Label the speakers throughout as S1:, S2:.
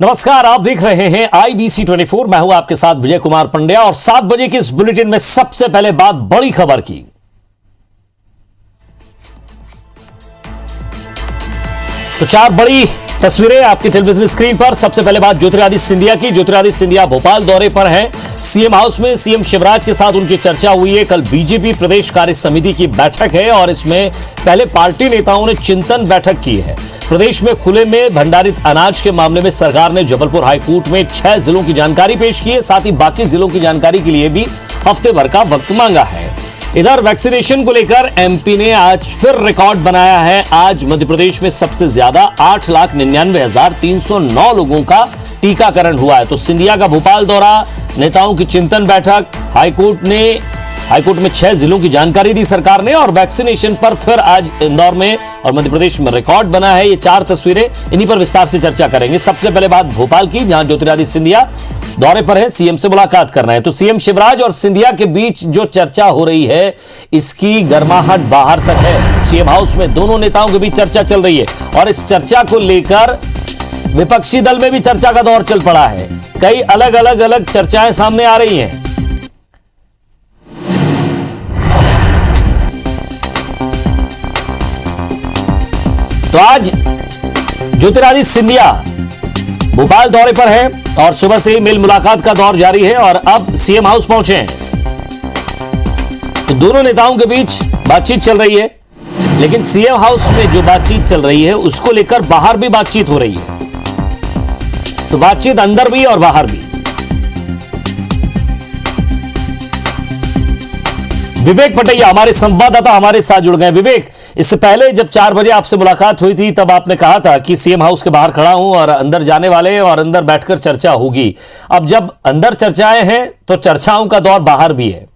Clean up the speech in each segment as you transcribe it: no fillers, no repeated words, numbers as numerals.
S1: नमस्कार, आप देख रहे हैं IBC 24। मैं हूं आपके साथ विजय कुमार पंड्या और 7 बजे के इस बुलेटिन में सबसे पहले बात बड़ी खबर की। तो 4 बड़ी तस्वीरें आपकी टेलीविजन स्क्रीन पर। सबसे पहले बात ज्योतिरादित्य सिंधिया की। ज्योतिरादित्य सिंधिया भोपाल दौरे पर हैं। सीएम हाउस में सीएम शिवराज के साथ उनकी चर्चा हुई है। कल बीजेपी प्रदेश कार्य समिति की बैठक है और इसमें पहले पार्टी नेताओं ने चिंतन बैठक की है। प्रदेश में खुले में भंडारित अनाज के मामले में सरकार ने जबलपुर हाईकोर्ट में 6 जिलों की जानकारी पेश की है। साथ ही बाकी जिलों की जानकारी के लिए भी हफ्ते भर का वक्त मांगा है। इधर वैक्सीनेशन को लेकर एमपी ने आज फिर रिकॉर्ड बनाया है। आज मध्य प्रदेश में सबसे ज्यादा 8,99,309 लोगों का टीकाकरण हुआ है। तो सिंधिया का भोपाल दौरा, नेताओं की चिंतन बैठक, हाईकोर्ट में 6 जिलों की जानकारी दी सरकार ने और वैक्सीनेशन पर फिर आज इंदौर में और मध्य प्रदेश में रिकॉर्ड बना है। ये 4 तस्वीरें, इन्हीं पर विस्तार से चर्चा करेंगे। सबसे पहले बात भोपाल की, जहां ज्योतिरादित्य सिंधिया दौरे पर है, सीएम से मुलाकात करना है। तो सीएम शिवराज और सिंधिया के बीच जो चर्चा हो रही है, इसकी गर्माहट बाहर तक है। सीएम हाउस में दोनों नेताओं के बीच चर्चा चल रही है और इस चर्चा को लेकर विपक्षी दल में भी चर्चा का दौर चल पड़ा है। कई अलग चर्चाएं सामने आ रही हैं। तो आज ज्योतिरादित्य सिंधिया भोपाल दौरे पर हैं और सुबह से ही मेल मुलाकात का दौर जारी है और अब सीएम हाउस पहुंचे हैं। तो दोनों नेताओं के बीच बातचीत चल रही है, लेकिन सीएम हाउस में जो बातचीत चल रही है उसको लेकर बाहर भी बातचीत हो रही है। तो बातचीत अंदर भी और बाहर भी। विवेक पटैया हमारे संवाददाता हमारे साथ जुड़ गए। विवेक, इससे पहले जब 4 बजे आपसे मुलाकात हुई थी तब आपने कहा था कि सीएम हाउस के बाहर खड़ा हूं और अंदर जाने वाले हैं और अंदर बैठकर चर्चा होगी। अब जब अंदर चर्चाएं हैं तो चर्चाओं का दौर बाहर भी है।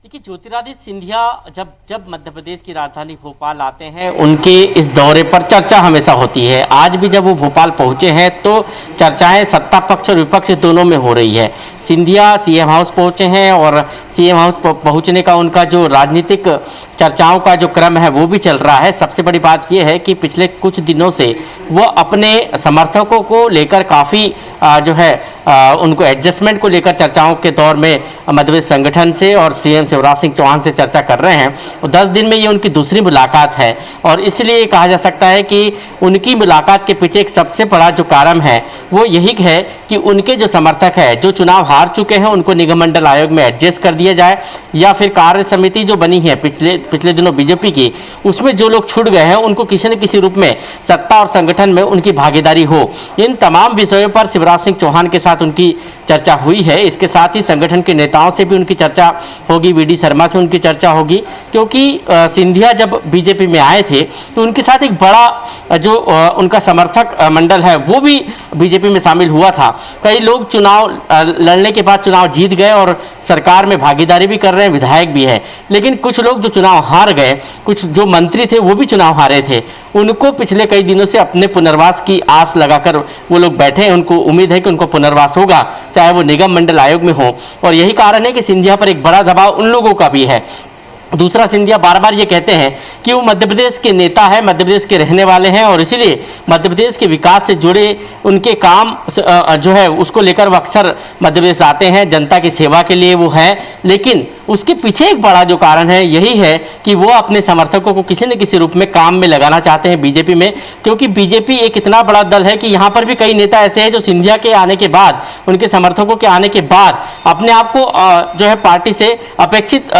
S2: देखिए, ज्योतिरादित्य सिंधिया जब मध्य प्रदेश की राजधानी भोपाल आते हैं, उनके इस दौरे पर चर्चा हमेशा होती है। आज भी जब वो भोपाल पहुंचे हैं तो चर्चाएं सत्ता पक्ष और विपक्ष दोनों में हो रही है। सिंधिया सीएम हाउस पहुंचे हैं और सीएम हाउस पहुंचने का उनका जो राजनीतिक चर्चाओं का जो क्रम है वो भी चल रहा है। सबसे बड़ी बात यह है कि पिछले कुछ दिनों से वो अपने समर्थकों को लेकर काफ़ी उनको एडजस्टमेंट को लेकर चर्चाओं के दौर में मध्य प्रदेश संगठन से और सीएम शिवराज सिंह चौहान से चर्चा कर रहे हैं। और 10 दिन में ये उनकी दूसरी मुलाकात है और इसलिए कहा जा सकता है कि उनकी मुलाकात के पीछे एक सबसे बड़ा जो कारण है वो यही है कि उनके जो समर्थक है, जो चुनाव हार चुके हैं, उनको निगम मंडल आयोग में एडजस्ट कर दिया जाए या फिर कार्य समिति जो बनी है पिछले दिनों बीजेपी की, उसमें जो लोग छूट गए हैं उनको किसी न किसी रूप में सत्ता और संगठन में उनकी भागीदारी हो। इन तमाम विषयों पर शिवराज सिंह चौहान के साथ उनकी चर्चा हुई है। इसके साथ ही संगठन के नेताओं से भी उनकी चर्चा होगी, वीडी शर्मा से उनकी चर्चा होगी, क्योंकि सिंधिया जब बीजेपी में आए थे तो उनके साथ एक बड़ा जो उनका समर्थक मंडल है वो भी बीजेपी में शामिल हुआ था। कई लोग चुनाव लड़ने के बाद चुनाव जीत गए और सरकार में भागीदारी भी कर रहे हैं, विधायक भी है। लेकिन कुछ लोग जो चुनाव हार गए, कुछ जो मंत्री थे वो भी चुनाव हारे थे, उनको पिछले कई दिनों से अपने पुनर्वास की आस लगाकर वो लोग बैठे हैं। उनको उम्मीद है कि उनको पुनर्वास होगा, चाहे वो निगम मंडल आयोग में हो। और यही कारण है कि सिंधिया पर एक बड़ा दबाव उन लोगों का भी है। दूसरा, सिंधिया बार बार ये कहते हैं कि वो मध्य प्रदेश के नेता है, मध्य प्रदेश के रहने वाले हैं और इसीलिए मध्य प्रदेश के विकास से जुड़े उनके काम जो है उसको लेकर वो अक्सर मध्य प्रदेश आते हैं, जनता की सेवा के लिए वो है। लेकिन उसके पीछे एक बड़ा जो कारण है यही है कि वो अपने समर्थकों को किसी न किसी रूप में काम में लगाना चाहते हैं बीजेपी में, क्योंकि बीजेपी एक इतना बड़ा दल है कि यहाँ पर भी कई नेता ऐसे हैं जो सिंधिया के आने के बाद, उनके समर्थकों के आने के बाद अपने आप को जो है पार्टी से अपेक्षित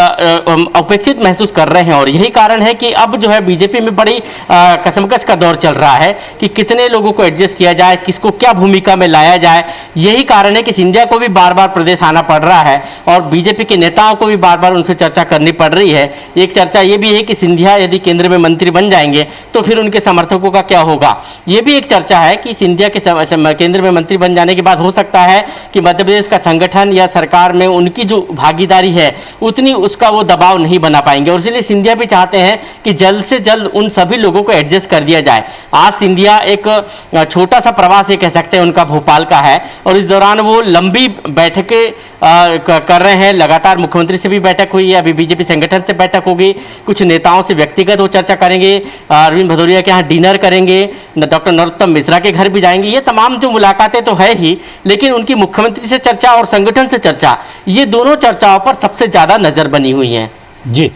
S2: महसूस कर रहे हैं। और यही कारण है कि अब जो है बीजेपी में बड़ी कसमकस का दौर चल रहा है कि कितने लोगों को एडजस्ट किया जाए, किसको क्या भूमिका में लाया जाए। यही कारण है कि सिंधिया को भी बार बार प्रदेश आना पड़ रहा है और बीजेपी के नेताओं को भी बार बार उनसे चर्चा करनी पड़ रही है। एक चर्चा ये भी है कि सिंधिया यदि केंद्र में मंत्री बन जाएंगे तो फिर उनके समर्थकों का क्या होगा। ये भी एक चर्चा है कि सिंधिया के केंद्र में मंत्री बन जाने के बाद हो सकता है कि मध्य प्रदेश का संगठन या सरकार में उनकी जो भागीदारी है उतनी उसका वो दबाव नहीं बना पाएंगे। और इसलिए सिंधिया भी चाहते हैं कि जल्द से जल्द उन सभी लोगों को एडजस्ट कर दिया जाए। आज सिंधिया एक छोटा सा प्रवास ये कह सकते हैं उनका भोपाल का है और इस दौरान वो लंबी बैठकें कर रहे हैं, लगातार मुख्यमंत्री से भी बैठक हुई है, अभी बीजेपी संगठन से बैठक होगी, कुछ नेताओं से व्यक्तिगत वो चर्चा करेंगे, अरविंद भदौरिया के यहाँ डिनर करेंगे, डॉक्टर नरोत्तम मिश्रा के घर भी जाएंगे। ये तमाम जो मुलाकातें तो है ही, लेकिन उनकी मुख्यमंत्री से चर्चा और संगठन से चर्चा, ये दोनों चर्चाओं पर सबसे ज़्यादा नज़र बनी हुई है।
S1: जी,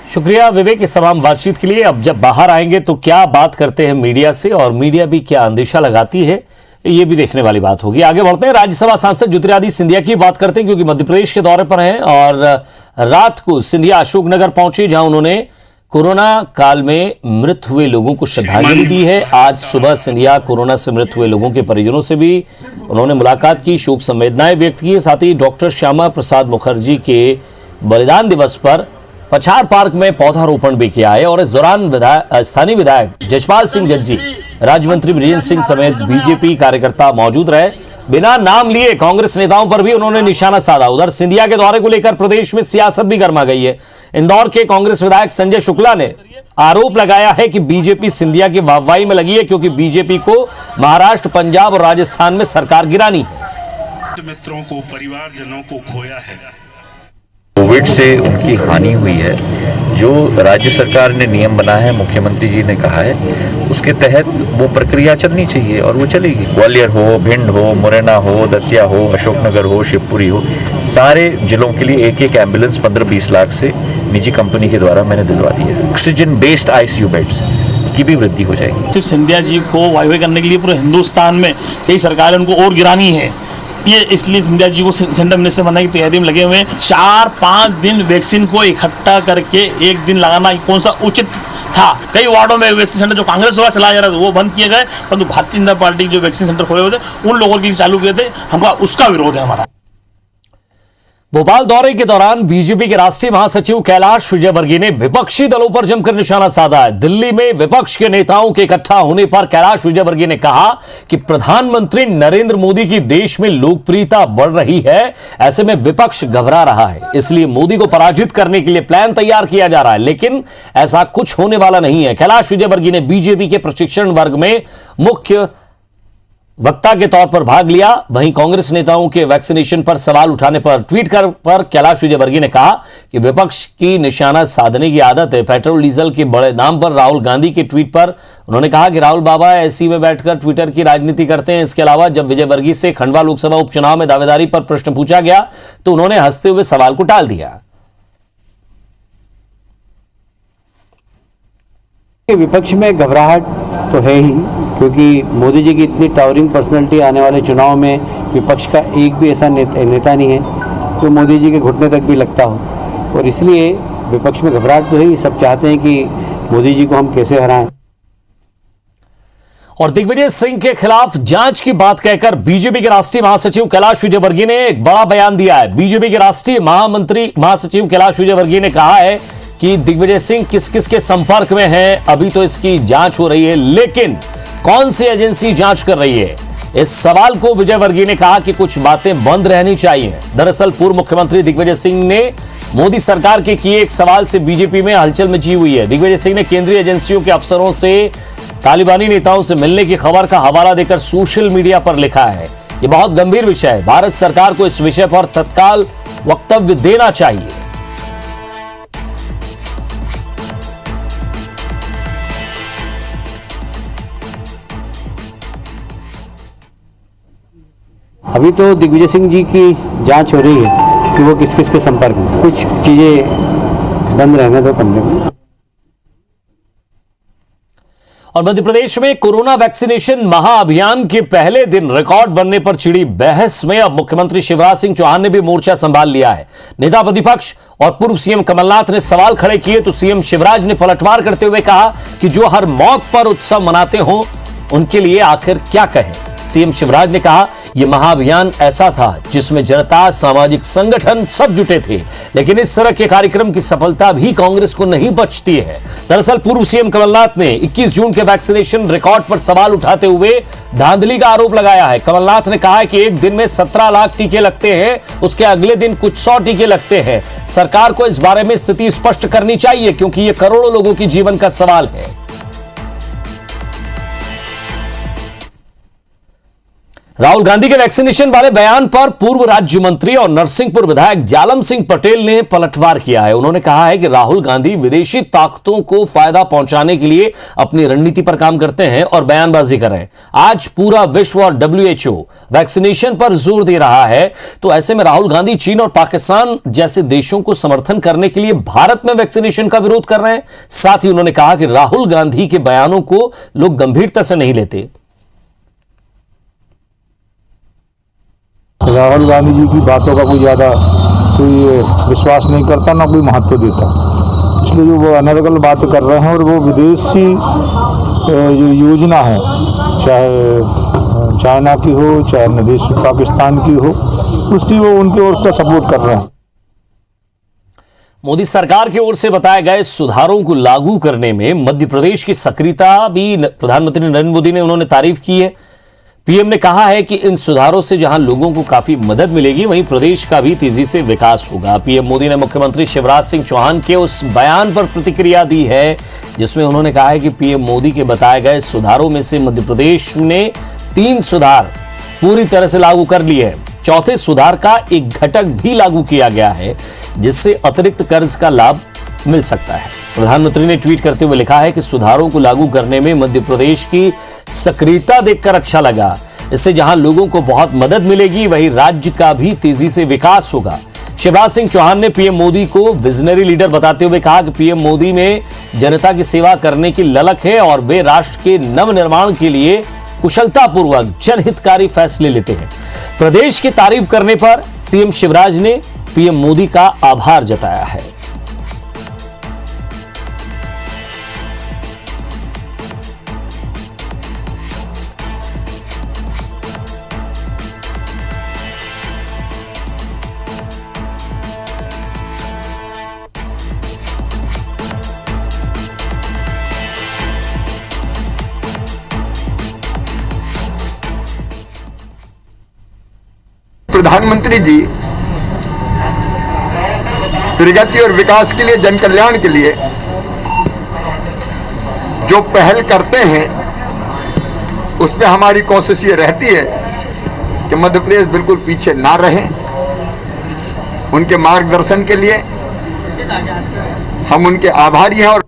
S1: शुक्रिया विवेक इस तमाम बातचीत के लिए। अब जब बाहर आएंगे तो क्या बात करते हैं मीडिया से, और मीडिया भी क्या अंदेशा लगाती है, ये भी देखने वाली बात होगी। आगे बढ़ते हैं, राज्यसभा सांसद ज्योतिरादित्य सिंधिया की बात करते हैं, क्योंकि मध्य प्रदेश के दौरे पर हैं और रात को सिंधिया अशोकनगर पहुंचे, जहां उन्होंने कोरोना काल में मृत हुए लोगों को श्रद्धांजलि दी है। आज सुबह सिंधिया कोरोना से मृत हुए लोगों के परिजनों से भी उन्होंने मुलाकात की, शोक संवेदनाएं व्यक्त की। साथ ही डॉक्टर श्यामा प्रसाद मुखर्जी के बलिदान दिवस पर पछाड़ पार्क में पौधारोपण भी किया है। और इस दौरान स्थानीय विधायक जसपाल सिंह जज्जी, राज्य मंत्री बृजेंद्र सिंह समेत बीजेपी कार्यकर्ता मौजूद रहे। बिना नाम लिए कांग्रेस नेताओं पर भी उन्होंने निशाना साधा। उधर सिंधिया के दौरे को लेकर प्रदेश में सियासत भी गर्मा गई है। इंदौर के कांग्रेस विधायक संजय शुक्ला ने आरोप लगाया है कि बीजेपी सिंधिया की वाहवाही में लगी है, क्योंकि बीजेपी को महाराष्ट्र, पंजाब और राजस्थान में सरकार गिरानी है।
S3: मित्रों को, परिवारजनों को खोया है।
S4: कोविड से उनकी हानि हुई है। जो राज्य सरकार ने नियम बनाया है, मुख्यमंत्री जी ने कहा है, उसके तहत वो प्रक्रिया चलनी चाहिए और वो चलेगी। ग्वालियर हो, भिंड हो, मुरैना हो, दतिया हो, अशोकनगर हो, शिवपुरी हो, सारे जिलों के लिए एक एक एम्बुलेंस 15-20 लाख से निजी कंपनी के द्वारा मैंने दिलवा दी है। ऑक्सीजन बेस्ड आईसीयू बेड्स की भी वृद्धि हो जाएगी।
S5: सिर्फ सिंधिया जी को वाईफाई करने के लिए पूरे हिंदुस्तान में कई सरकारें उनको और गिरानी है, ये इसलिए सिंधिया जी को सेंट्रल मिनिस्टर बनाने की तैयारी में लगे हुए हैं। 4-5 दिन वैक्सीन को इकट्ठा करके एक दिन लगाना कौन सा उचित था। कई वार्डों में वैक्सीन सेंटर जो कांग्रेस द्वारा चलाया जा रहा था वो बंद किए गए, परंतु भारतीय जनता पार्टी जो वैक्सीन सेंटर खोले हुए थे उन लोगों के लिए चालू किए थे, हमका उसका विरोध है हमारा।
S1: भोपाल दौरे के दौरान बीजेपी के राष्ट्रीय महासचिव कैलाश विजयवर्गीय ने विपक्षी दलों पर जमकर निशाना साधा है। दिल्ली में विपक्ष के नेताओं के इकट्ठा होने पर कैलाश विजयवर्गीय ने कहा कि प्रधानमंत्री नरेंद्र मोदी की देश में लोकप्रियता बढ़ रही है, ऐसे में विपक्ष घबरा रहा है, इसलिए मोदी को पराजित करने के लिए प्लान तैयार किया जा रहा है, लेकिन ऐसा कुछ होने वाला नहीं है। कैलाश विजयवर्गीय ने बीजेपी के प्रशिक्षण वर्ग में मुख्य वक्ता के तौर पर भाग लिया। वहीं कांग्रेस नेताओं के वैक्सीनेशन पर सवाल उठाने पर ट्वीट कर पर कैलाश विजयवर्गीय ने कहा कि विपक्ष की निशाना साधने की आदत है। पेट्रोल डीजल के बड़े दाम पर राहुल गांधी के ट्वीट पर उन्होंने कहा कि राहुल बाबा एसी में बैठकर ट्विटर की राजनीति करते हैं। इसके अलावा जब विजयवर्गीय से खंडवा लोकसभा उपचुनाव में दावेदारी पर प्रश्न पूछा गया तो उन्होंने हंसते हुए सवाल को टाल दिया।
S6: विपक्ष में घबराहट तो है ही, क्योंकि मोदी जी की इतनी टावरिंग पर्सनैलिटी आने वाले चुनाव में विपक्ष का एक भी ऐसा नेता नहीं है जो मोदी जी के घुटने तक भी लगता हो, और इसलिए विपक्ष में घबराहट तो है ही। सब चाहते हैं कि मोदी जी को हम कैसे हराएं।
S1: और दिग्विजय सिंह के खिलाफ जांच की बात कहकर बीजेपी के राष्ट्रीय महासचिव कैलाश विजयवर्गीय ने एक बड़ा बयान दिया है। बीजेपी के राष्ट्रीय महासचिव कैलाश विजयवर्गीय ने कहा है कि दिग्विजय सिंह किस किस के संपर्क में है, अभी तो इसकी जांच हो रही है, लेकिन कौन सी एजेंसी जांच कर रही है, इस सवाल को विजयवर्गीय ने कहा कि कुछ बातें बंद रहनी चाहिए। दरअसल पूर्व मुख्यमंत्री दिग्विजय सिंह ने मोदी सरकार के किए एक सवाल से बीजेपी में हलचल मची हुई है। दिग्विजय सिंह ने केंद्रीय एजेंसियों के अफसरों से तालिबानी नेताओं से मिलने की खबर का हवाला देकर सोशल मीडिया पर लिखा है, यह बहुत गंभीर विषय है, भारत सरकार को इस विषय पर तत्काल वक्तव्य देना चाहिए।
S6: अभी तो दिग्विजय सिंह जी की जांच हो रही है कि वो किस किस के संपर्क में, कुछ चीजें बंद रहने दो कमरे में।
S1: और मध्य प्रदेश में कोरोना वैक्सीनेशन महाअभियान के पहले दिन रिकॉर्ड बनने पर छिड़ी बहस में अब मुख्यमंत्री शिवराज सिंह चौहान ने भी मोर्चा संभाल लिया है। नेता प्रतिपक्ष और पूर्व सीएम कमलनाथ ने सवाल खड़े किए तो सीएम शिवराज ने पलटवार करते हुए कहा कि जो हर मौत पर उत्सव मनाते हो उनके लिए आखिर क्या कहें। सीएम शिवराज ने कहा यह महाअभियान ऐसा था जिसमें जनता, सामाजिक संगठन सब जुटे थे, लेकिन इस तरह के कार्यक्रम की सफलता भी कांग्रेस को नहीं बचती है। दरअसल पूर्व सीएम कमलनाथ ने 21 जून के वैक्सीनेशन रिकॉर्ड पर सवाल उठाते हुए धांधली का आरोप लगाया है। कमलनाथ ने कहा है कि एक दिन में 17 लाख टीके लगते हैं, उसके अगले दिन कुछ 100 टीके लगते हैं। सरकार को इस बारे में स्थिति स्पष्ट करनी चाहिए, क्योंकि यह करोड़ों लोगों की जीवन का सवाल है। राहुल गांधी के वैक्सीनेशन वाले बयान पर पूर्व राज्य मंत्री और नरसिंहपुर विधायक जालम सिंह पटेल ने पलटवार किया है। उन्होंने कहा है कि राहुल गांधी विदेशी ताकतों को फायदा पहुंचाने के लिए अपनी रणनीति पर काम करते हैं और बयानबाजी कर रहे हैं। आज पूरा विश्व और WHO वैक्सीनेशन पर जोर दे रहा है, तो ऐसे में राहुल गांधी चीन और पाकिस्तान जैसे देशों को समर्थन करने के लिए भारत में वैक्सीनेशन का विरोध कर रहे हैं। साथ ही उन्होंने कहा कि राहुल गांधी के बयानों को लोग गंभीरता से नहीं लेते।
S7: राहुल गांधी जी की बातों का कोई ज़्यादा कोई विश्वास नहीं करता, ना कोई महत्व देता, इसलिए जो वो अनर्गल बात कर रहे हैं और वो विदेशी जो योजना है, चाहे चाइना की हो चाहे विदेश पाकिस्तान की हो, उसकी वो उनकी ओर से सपोर्ट कर रहे हैं।
S1: मोदी सरकार की ओर से बताए गए सुधारों को लागू करने में मध्य प्रदेश की सक्रियता भी प्रधानमंत्री नरेंद्र मोदी ने उन्होंने तारीफ की है। पीएम ने कहा है कि इन सुधारों से जहां लोगों को काफी मदद मिलेगी, वहीं प्रदेश का भी तेजी से विकास होगा। पीएम मोदी ने मुख्यमंत्री शिवराज सिंह चौहान के उस बयान पर प्रतिक्रिया दी है जिसमें उन्होंने कहा है कि पीएम मोदी के बताए गए सुधारों में से मध्य प्रदेश ने 3 सुधार पूरी तरह से लागू कर लिए हैं। चौथे सुधार का एक घटक भी लागू किया गया है जिससे अतिरिक्त कर्ज का लाभ मिल सकता है। प्रधानमंत्री ने ट्वीट करते हुए लिखा है कि सुधारों को लागू करने में मध्य प्रदेश की सक्रियता देखकर अच्छा लगा। इससे जहां लोगों को बहुत मदद मिलेगी, वहीं राज्य का भी तेजी से विकास होगा। शिवराज सिंह चौहान ने पीएम मोदी को विजनरी लीडर बताते हुए कहा कि पीएम मोदी में जनता की सेवा करने की ललक है और वे राष्ट्र के नवनिर्माण के लिए कुशलतापूर्वक जनहितकारी फैसले लेते हैं। प्रदेश की तारीफ करने पर सीएम शिवराज ने पीएम मोदी का आभार जताया है।
S8: प्रधानमंत्री जी प्रगति और विकास के लिए, जन कल्याण के लिए जो पहल करते हैं, उसमें हमारी कोशिश ये रहती है कि मध्य प्रदेश बिल्कुल पीछे ना रहे। उनके मार्गदर्शन के लिए हम उनके आभारी हैं। और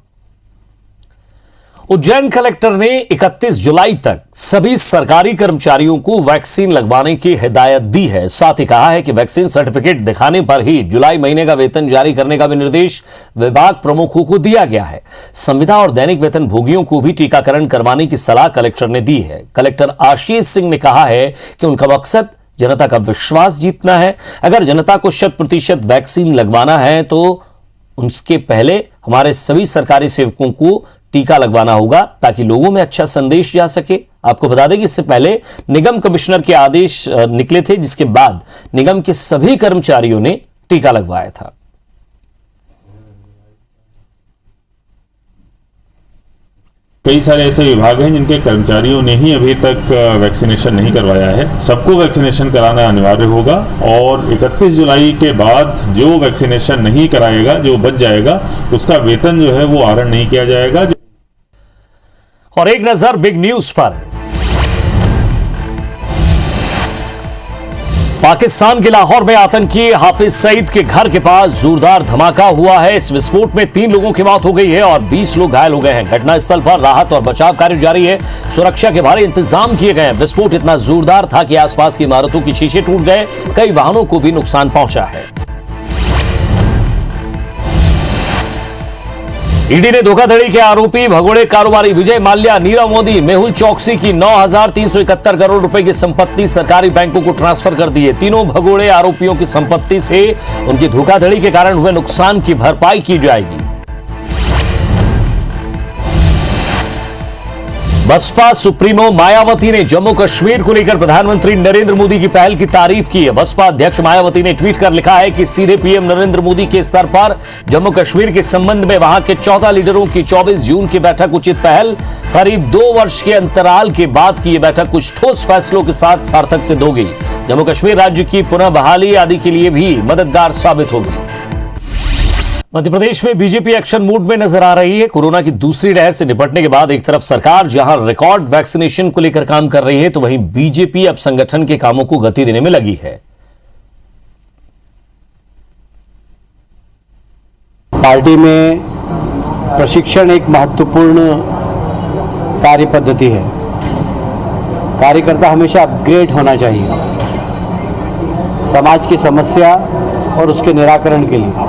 S1: उज्जैन कलेक्टर ने 31 जुलाई तक सभी सरकारी कर्मचारियों को वैक्सीन लगवाने की हिदायत दी है। साथ ही कहा है कि वैक्सीन सर्टिफिकेट दिखाने पर ही जुलाई महीने का वेतन जारी करने का भी निर्देश विभाग प्रमुखों को दिया गया है। संविदा और दैनिक वेतन भोगियों को भी टीकाकरण करवाने की सलाह कलेक्टर ने दी है। कलेक्टर आशीष सिंह ने कहा है कि उनका मकसद जनता का विश्वास जीतना है। अगर जनता को 100% वैक्सीन लगवाना है तो उसके पहले हमारे सभी सरकारी सेवकों को टीका लगवाना होगा ताकि लोगों में अच्छा संदेश जा सके। आपको बता दें कि इससे पहले निगम कमिश्नर के आदेश निकले थे, जिसके बाद निगम के सभी कर्मचारियों ने टीका लगवाया था।
S9: कई सारे ऐसे विभाग हैं जिनके कर्मचारियों ने ही अभी तक वैक्सीनेशन नहीं करवाया है। सबको वैक्सीनेशन कराना अनिवार्य होगा और 31 जुलाई के बाद जो वैक्सीनेशन नहीं कराएगा, जो बच जाएगा, उसका वेतन जो है वो आहरण नहीं किया जाएगा।
S1: और एक नजर बिग न्यूज पर। पाकिस्तान के लाहौर में आतंकी हाफिज सईद के घर के पास जोरदार धमाका हुआ है। इस विस्फोट में 3 लोगों की मौत हो गई है और 20 लोग घायल हो गए हैं। घटनास्थल पर राहत और बचाव कार्य जारी है। सुरक्षा के भारी इंतजाम किए गए हैं। विस्फोट इतना जोरदार था कि आसपास की इमारतों के शीशे टूट गए। कई वाहनों को भी नुकसान पहुंचा है। ईडी ने धोखाधड़ी के आरोपी भगोड़े कारोबारी विजय माल्या, नीरव मोदी, मेहुल चौकसी की 9,371 करोड़ रुपए की संपत्ति सरकारी बैंकों को ट्रांसफर कर दी है। तीनों भगोड़े आरोपियों की संपत्ति से उनकी धोखाधड़ी के कारण हुए नुकसान की भरपाई की जाएगी। बसपा सुप्रीमो मायावती ने जम्मू कश्मीर को लेकर प्रधानमंत्री नरेंद्र मोदी की पहल की तारीफ की है। बसपा अध्यक्ष मायावती ने ट्वीट कर लिखा है कि सीधे पीएम नरेंद्र मोदी के स्तर पर जम्मू कश्मीर के संबंध में वहां के 14 लीडरों की 24 जून की बैठक उचित पहल। करीब 2 वर्ष के अंतराल के बाद की यह बैठक कुछ ठोस फैसलों के साथ सार्थक सिद्ध होगी। जम्मू कश्मीर राज्य की पुनः बहाली आदि के लिए भी मददगार साबित होगी। मध्य प्रदेश में बीजेपी एक्शन मूड में नजर आ रही है। कोरोना की दूसरी लहर से निपटने के बाद एक तरफ सरकार जहां रिकॉर्ड वैक्सीनेशन को लेकर काम कर रही है, तो वहीं बीजेपी अब संगठन के कामों को गति देने में लगी है।
S6: पार्टी में प्रशिक्षण एक महत्वपूर्ण कार्य पद्धति है। कार्यकर्ता हमेशा अपग्रेड होना चाहिए समाज की समस्या और उसके निराकरण के लिए,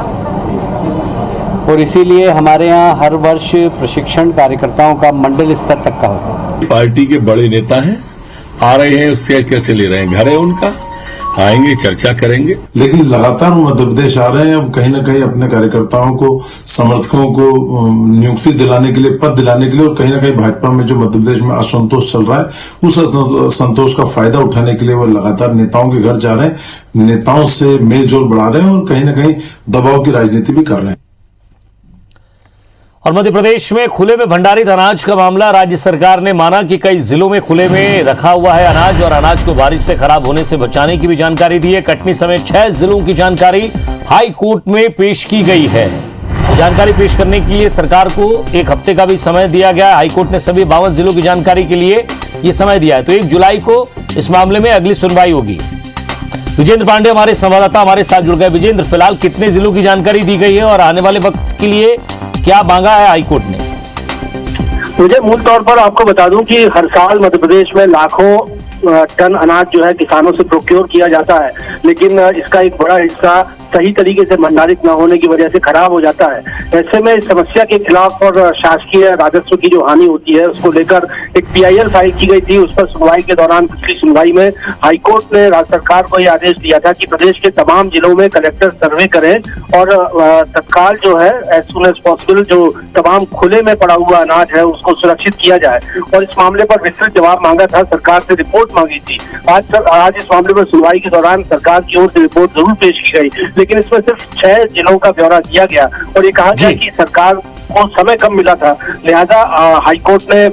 S6: और इसीलिए हमारे यहाँ हर वर्ष प्रशिक्षण कार्यकर्ताओं का मंडल स्तर तक का होता है।
S10: पार्टी के बड़े नेता हैं, आ रहे हैं, उससे कैसे ले रहे हैं, घर है उनका, आएंगे, चर्चा करेंगे।
S11: लेकिन लगातार वो मध्य प्रदेश आ रहे हैं। अब कहीं ना कहीं अपने कार्यकर्ताओं को, समर्थकों को नियुक्ति दिलाने के लिए, पद दिलाने के लिए, और कहीं ना कहीं भाजपा में जो मध्य प्रदेश में असंतोष चल रहा है, उस असंतोष का फायदा उठाने के लिए वो लगातार नेताओं के घर जा रहे हैं, नेताओं से मेल जोल बढ़ा रहे हैं और कहीं ना कहीं दबाव की राजनीति भी कर रहे हैं।
S1: और मध्य प्रदेश में खुले में भंडारित अनाज का मामला, राज्य सरकार ने माना कि कई जिलों में खुले में रखा हुआ है अनाज, और अनाज को बारिश से खराब होने से बचाने की भी जानकारी दी है। कटनी समेत 6 जिलों की जानकारी हाई कोर्ट में पेश की गई है। जानकारी पेश करने के लिए सरकार को 1 हफ्ते का भी समय दिया गया है। हाई कोर्ट ने सभी 52 जिलों की जानकारी के लिए यह समय दिया है, तो 1 जुलाई को इस मामले में अगली सुनवाई होगी। विजेंद्र पांडे हमारे संवाददाता हमारे साथ जुड़ गए। विजेंद्र, फिलहाल कितने जिलों की जानकारी दी गई है और आने वाले वक्त के लिए क्या मांगा है हाईकोर्ट ने?
S12: मुझे मूल तौर पर आपको बता दूं कि हर साल मध्य प्रदेश में लाखों टन अनाज जो है किसानों से प्रोक्योर किया जाता है, लेकिन इसका एक बड़ा हिस्सा सही तरीके से भंडारित न होने की वजह से खराब हो जाता है। ऐसे में इस समस्या के खिलाफ और शासकीय राजस्व की जो हानि होती है उसको लेकर एक PIL फाइल की गई थी। उस पर सुनवाई के दौरान, पिछली सुनवाई में हाईकोर्ट ने राज्य सरकार को यह आदेश दिया था कि प्रदेश के तमाम जिलों में कलेक्टर सर्वे करें और तत्काल जो है एज सुन एज पॉसिबल जो तमाम खुले में पड़ा हुआ अनाज है उसको सुरक्षित किया जाए, और इस मामले पर विस्तृत जवाब मांगा था, सरकार से रिपोर्ट मांगी थी। आज इस मामले पर सुनवाई के दौरान सरकार की ओर से रिपोर्ट जरूर पेश की गई, लेकिन इसमें सिर्फ 6 जिलों का ब्यौरा दिया गया और ये कहा गया कि सरकार को समय कम मिला था, लिहाजा हाईकोर्ट ने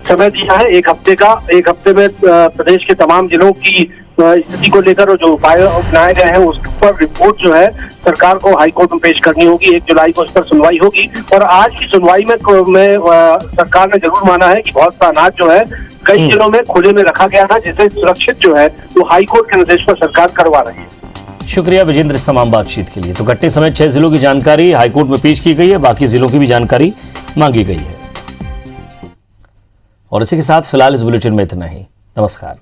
S12: समय दिया है 1 हफ्ते का। 1 हफ्ते में प्रदेश के तमाम जिलों की स्थिति को लेकर जो उपाय अपनाए गए हैं उस पर रिपोर्ट जो है सरकार को हाईकोर्ट में पेश करनी होगी। 1 जुलाई को इस पर सुनवाई होगी, और आज की सुनवाई में सरकार ने जरूर माना है कि बहुत सा अनाज जो है कई जिलों में खुले में रखा गया था, जिसे सुरक्षित जो है वो हाईकोर्ट के निर्देश पर सरकार करवा रही है।
S1: शुक्रिया विजेंद्र इस तमाम बातचीत के लिए। तो कटनी समेत 6 जिलों की जानकारी हाईकोर्ट में पेश की गई है, बाकी जिलों की भी जानकारी मांगी गई है। और इसी के साथ फिलहाल इस बुलेटिन में इतना ही। नमस्कार।